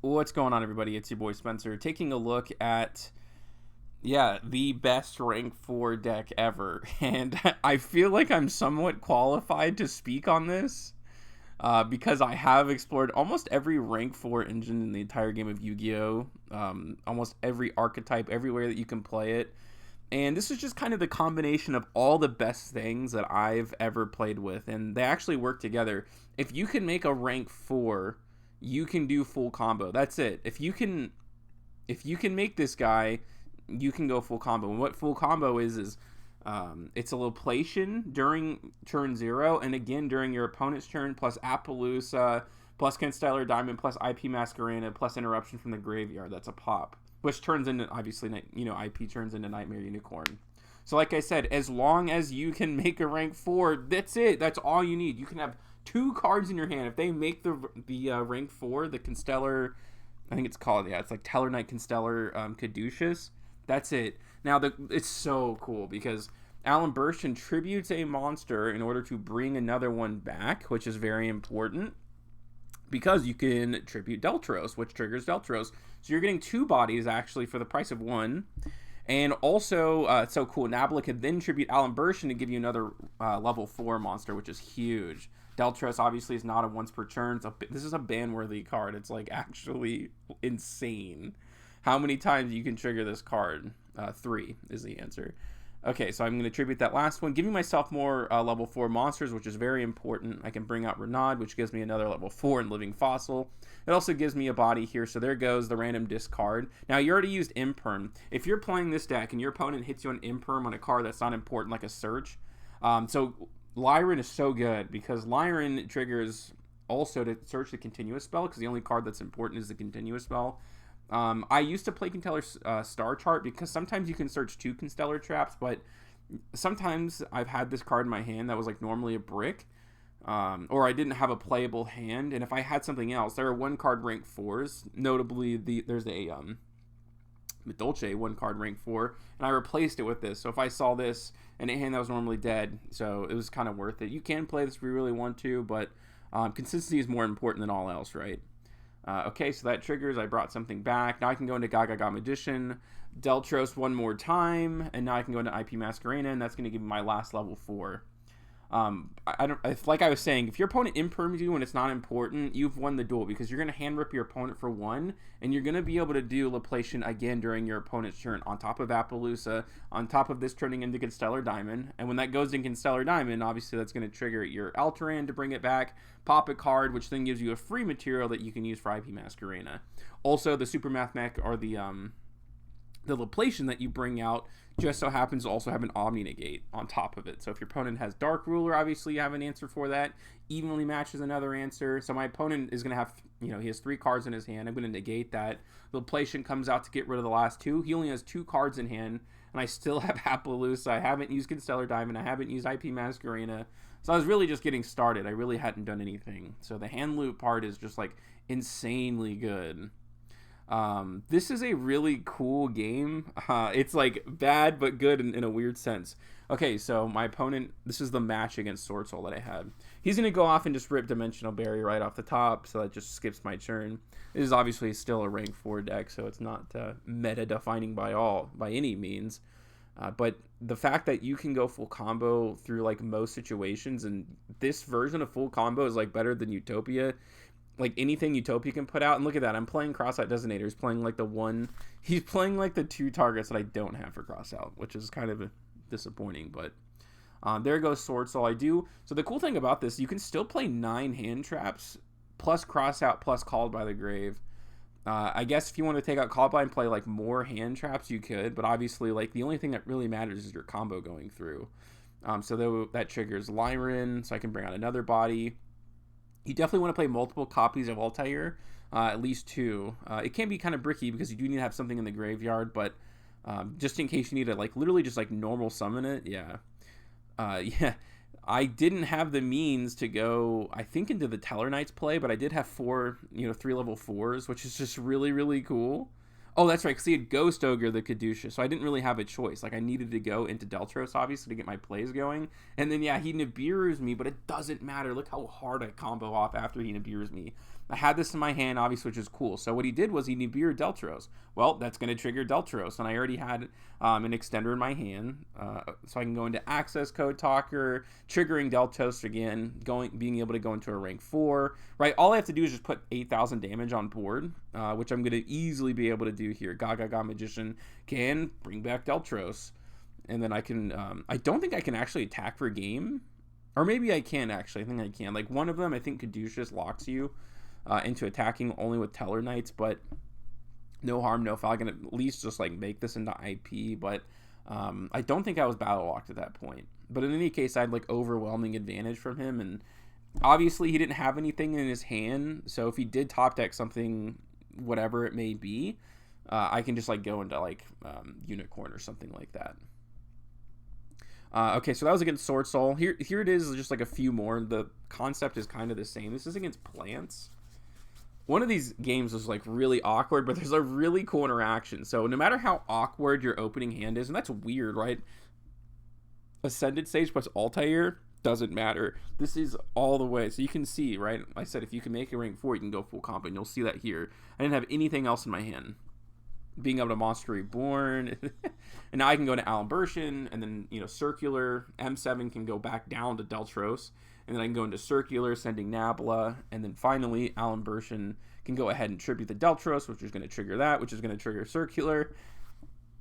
What's going on, everybody? It's your boy Spencer, taking a look at, the best rank 4 deck ever. And I feel like I'm somewhat qualified to speak on this because I have explored almost every rank 4 engine in the entire game of Yu-Gi-Oh! Almost every archetype, everywhere that you can play it. And this is just kind of the combination of all the best things that I've ever played with. And they actually work together. If you can make a rank 4, you can do full combo. That's it. If you can make this guy, you can go full combo. And what full combo is it's a Lapatian during turn 0, and again during your opponent's turn, plus Appaloosa, plus Constellar Diamond, plus IP Masquerena, plus interruption from the graveyard. That's a pop, which turns into, obviously, IP turns into Nightmare Unicorn. So like I said, as long as you can make a rank 4, that's it. That's all you need. You can have 2 cards in your hand. If they make the rank 4, the Constellar, I think it's called, it's like Tellarknight Constellar Caduceus. That's it. Now, it's so cool because Alan Burst contributes a monster in order to bring another one back, which is very important because you can tribute Deltros, which triggers Deltros. So you're getting 2 bodies, actually, for the price of 1. And also, it's so cool, Nabla can then tribute Alan Burst to give you another level 4 monster, which is huge. Deltros, obviously, is not a once per turn. This is a ban-worthy card. It's, like, actually insane how many times you can trigger this card. 3 is the answer. Okay, so I'm going to tribute that last one, giving myself more level 4 monsters, which is very important. I can bring out Renaud, which gives me another level 4 in Living Fossil. It also gives me a body here, so there goes the random discard. Now, you already used Imperm. If you're playing this deck and your opponent hits you on Imperm on a card that's not important, like a Search, so Lyran is so good because Lyran triggers also to search the continuous spell, because the only card that's important is the continuous spell. I used to play Constellar Star Chart because sometimes you can search 2 Constellar traps, but sometimes I've had this card in my hand that was like normally a brick, or I didn't have a playable hand, and if I had something else, there are 1 card rank 4s, notably there's a Dolce 1 card rank 4, and I replaced it with this. So if I saw this in a hand that was normally dead, so it was kind of worth it. You can play this if you really want to, but consistency is more important than all else, right? Okay, so that triggers. I brought something back. Now I can go into Gaga Magician, Deltros one more time, and now I can go into IP Masquerena, and that's going to give me my last level 4. Like I was saying, if your opponent imperms you when it's not important, you've won the duel because you're going to hand rip your opponent for 1, and you're going to be able to do Lapatian again during your opponent's turn, on top of Appaloosa, on top of this turning into Constellar Diamond. And when that goes in Constellar Diamond, obviously that's going to trigger your Alteran to bring it back, pop a card, which then gives you a free material that you can use for IP Masquerena. Also, the Super Mathmech, or the Lapatian that you bring out, just so happens to also have an Omni Negate on top of it. So if your opponent has Dark Ruler, obviously you have an answer for that. Evenly matches another answer. So my opponent is going to have, he has 3 cards in his hand. I'm going to negate that. The Lapatian comes out to get rid of the last 2. He only has 2 cards in hand, and I still have Appaloosa. I haven't used Constellar Diamond. I haven't used IP Masquerena. So I was really just getting started. I really hadn't done anything. So the hand loop part is just like insanely good. This is a really cool game. It's like bad but good in a weird sense. Okay, so my opponent, this is the match against Sword Soul that I had. He's going to go off and just rip Dimensional Barrier right off the top, so that just skips my turn. This is obviously still a rank 4 deck, so it's not meta defining by any means. But the fact that you can go full combo through like most situations, and this version of full combo is like better than Utopia. Like anything Utopia can put out, and look at that, I'm playing Crossout Designator. He's playing like the 2 targets that I don't have for Crossout, which is kind of disappointing, but there goes Sword Soul. So the cool thing about this, you can still play 9 hand traps, plus Crossout, plus Called by the Grave. I guess if you want to take out Called by and play like more hand traps, you could, but obviously like the only thing that really matters is your combo going through. So that triggers Lyran, so I can bring out another body. You definitely want to play multiple copies of Altair, at least 2. It can be kind of bricky because you do need to have something in the graveyard, but just in case you need to like literally just like normal summon it, yeah. I didn't have the means to go, I think, into the Tellarknight's play, but I did have 4, 3 level 4s, which is just really, really cool. Oh, that's right, because he had Ghost Ogre the Caduceus, so I didn't really have a choice. Like, I needed to go into Deltros, obviously, to get my plays going. And then, yeah, he Nibiru's me, but it doesn't matter. Look how hard I combo off after he Nibiru's me. I had this in my hand, obviously, which is cool. So what he did was he Nibiru Deltros. Well, that's going to trigger Deltros, and I already had an extender in my hand, so I can go into Access Code Talker, triggering Deltros again, being able to go into a rank 4. Right, all I have to do is just put 8,000 damage on board, which I'm going to easily be able to do here. Gaga Magician can bring back Deltros, and then I can. I don't think I can actually attack for game, or maybe I can actually. I think I can. Like one of them, I think Caduceus locks you into attacking only with Tellarknights, but no harm, no foul. I can at least just like make this into IP, but I don't think I was battle locked at that point. But in any case, I had like overwhelming advantage from him, and obviously he didn't have anything in his hand, so if he did top deck something, whatever it may be, I can just like go into like Unicorn or something like that. Okay, so that was against Sword Soul. Here it is, just like a few more. The concept is kind of the same. This is against Plants. One of these games is like really awkward, but there's a really cool interaction. So no matter how awkward your opening hand is, and that's weird, right? Ascended Sage plus Altair doesn't matter. This is all the way. So you can see, right? I said if you can make a rank 4, you can go full combo, and you'll see that here. I didn't have anything else in my hand. Being able to Monster Reborn. And now I can go to Alambertian, and then, Circular. M7 can go back down to Deltros. And then I can go into Circular, sending Nabla. And then finally, Alambertian can go ahead and tribute the Deltros, which is going to trigger that, which is going to trigger Circular.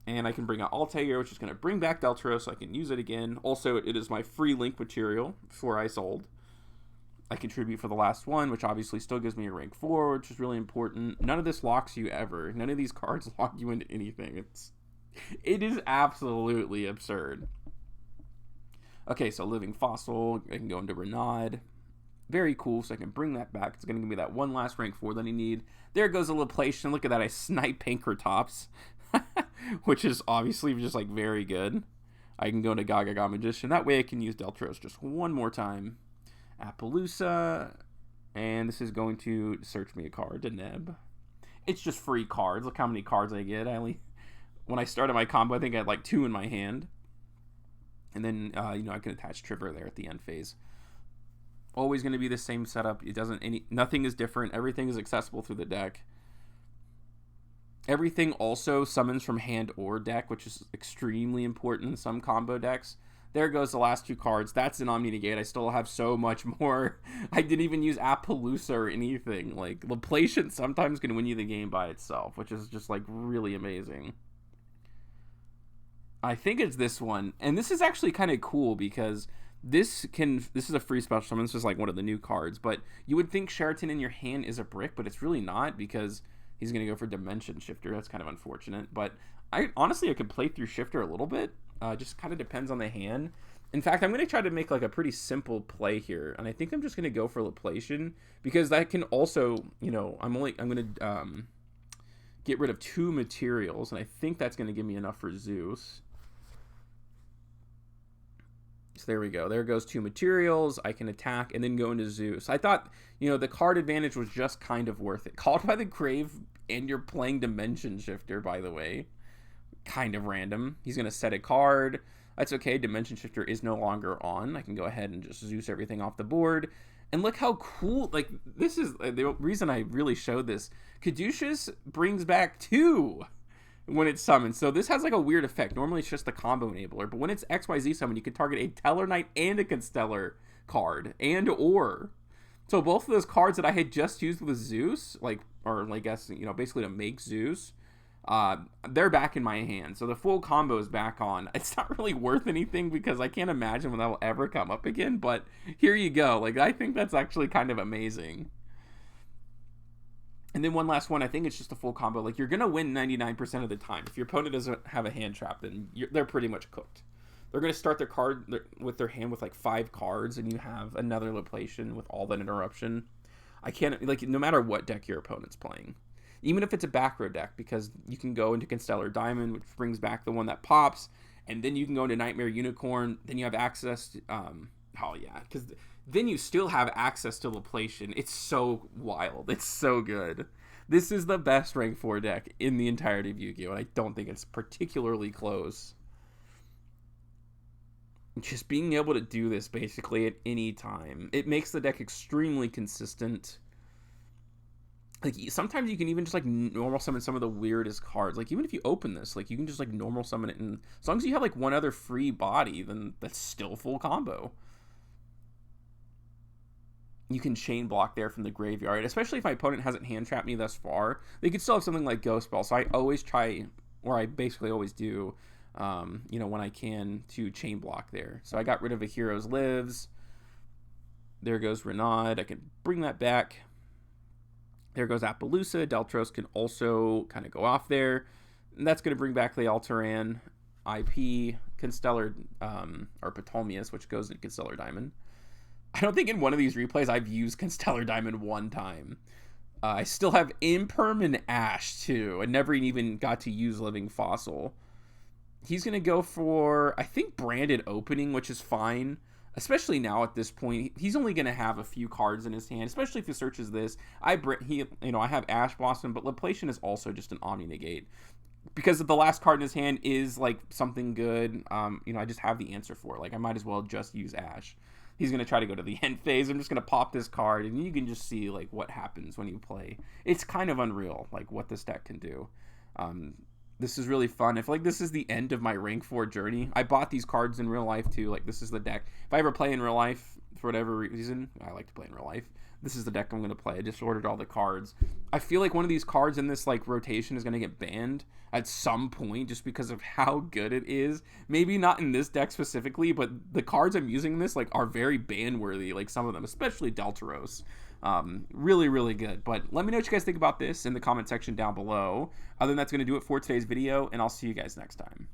And I can bring out Altair, which is going to bring back Deltros, so I can use it again. Also, it is my free link material before I sold. I contribute for the last one, which obviously still gives me a rank 4, which is really important. None of this locks you ever. None of these cards lock you into anything. It is absolutely absurd. Okay, so Living Fossil. I can go into Renaud. Very cool, so I can bring that back. It's going to give me that one last rank 4 that I need. There goes a Lapatian. Look at that. I snipe Pankratops, which is obviously just like very good. I can go into Gaga Magician. That way I can use Deltros just one more time. Appaloosa, and this is going to search me a card to Neb. It's just free cards. Look how many cards I get. When I started my combo, I think I had like 2 in my hand, and then I can attach Trigger there at the end phase. Always going to be the same setup. Nothing is different. Everything is accessible through the deck. Everything also summons from hand or deck, which is extremely important in some combo decks. There goes the last 2 cards. That's an Omni-Negate. I still have so much more. I didn't even use Appaloosa or anything. Like, Lapatian sometimes can win you the game by itself, which is just, like, really amazing. I think it's this one. And this is actually kind of cool because this is a free special summon. This is, like, one of the new cards. But you would think Sheraton in your hand is a brick, but it's really not because he's going to go for Dimension Shifter. That's kind of unfortunate. But I could play through Shifter a little bit. Just kind of depends on the hand. In fact, I'm going to try to make like a pretty simple play here, and I think I'm just going to go for Lapatian because that can also, I'm going to get rid of 2 materials, and I think that's going to give me enough for Zeus. So there we go. There goes 2 materials. I can attack and then go into Zeus. I thought, the card advantage was just kind of worth it. Called by the Grave, and you're playing Dimension Shifter, by the way. Kind of random. He's going to set a card. That's okay. Dimension Shifter is no longer on. I can go ahead and just Zeus everything off the board. And look how cool. Like, this is the reason I really showed this. Caduceus brings back 2 when it's summoned. So this has like a weird effect. Normally it's just the combo enabler. But when it's XYZ summon, you can target a Tellarknight and a Constellar card. So both of those cards that I had just used with Zeus, basically to make Zeus, they're back in my hand, so the full combo is back on. It's not really worth anything because I can't imagine when that will ever come up again, but here you go. Like, I think that's actually kind of amazing. And then one last one, I think it's just a full combo. Like, you're gonna win 99% of the time. If your opponent doesn't have a hand trap, then they're pretty much cooked. They're gonna start their card with their hand with like 5 cards, and you have another Lapatian with all that interruption. I can't, like, no matter what deck your opponent's playing. Even if it's a back row deck, because you can go into Constellar Diamond, which brings back the one that pops, and then you can go into Nightmare Unicorn, then you have access to, because then you still have access to Lapatian. It's so wild. It's so good. This is the best rank 4 deck in the entirety of Yu-Gi-Oh! And I don't think it's particularly close. Just being able to do this basically at any time. It makes the deck extremely consistent. like sometimes you can even just like normal summon some of the weirdest cards. Like even if you open this, like you can just like normal summon it, and as long as you have like one other free body, then that's still full combo. You can chain block there from the graveyard, especially if my opponent hasn't hand trapped me thus far. They could still have something like Ghost Ball, so I always try, or I basically always do, when I can, to chain block there. So I got rid of a Hero's Lives. There goes Renaud. I can bring that back. There goes Appaloosa. Deltros can also kind of go off there. And that's going to bring back the Alteran, IP, Constellar, or Ptolemaeus, which goes into Constellar Diamond. I don't think in one of these replays I've used Constellar Diamond one time. I still have Imperm and Ash, too. I never even got to use Living Fossil. He's going to go for, I think, Branded Opening, which is fine. Especially now at this point, he's only going to have a few cards in his hand, especially if he searches this. I have Ash Blossom, but Lapatian is also just an Omni Negate. Because the last card in his hand is, like, something good, I just have the answer for it. Like, I might as well just use Ash. He's going to try to go to the end phase. I'm just going to pop this card, and you can just see, like, what happens when you play. It's kind of unreal, like, what this deck can do. This is really fun. I feel like this is the end of my rank 4 journey. I bought these cards in real life, too. Like, this is the deck. If I ever play in real life, for whatever reason, I like to play in real life, this is the deck I'm going to play. I just ordered all the cards. I feel like one of these cards in this, like, rotation is going to get banned at some point just because of how good it is. Maybe not in this deck specifically, but the cards I'm using in this, like, are very ban-worthy. Like, some of them, especially Deltaros. Really, really good. But let me know what you guys think about this in the comment section down below. Other than that's going to do it for today's video, and I'll see you guys next time.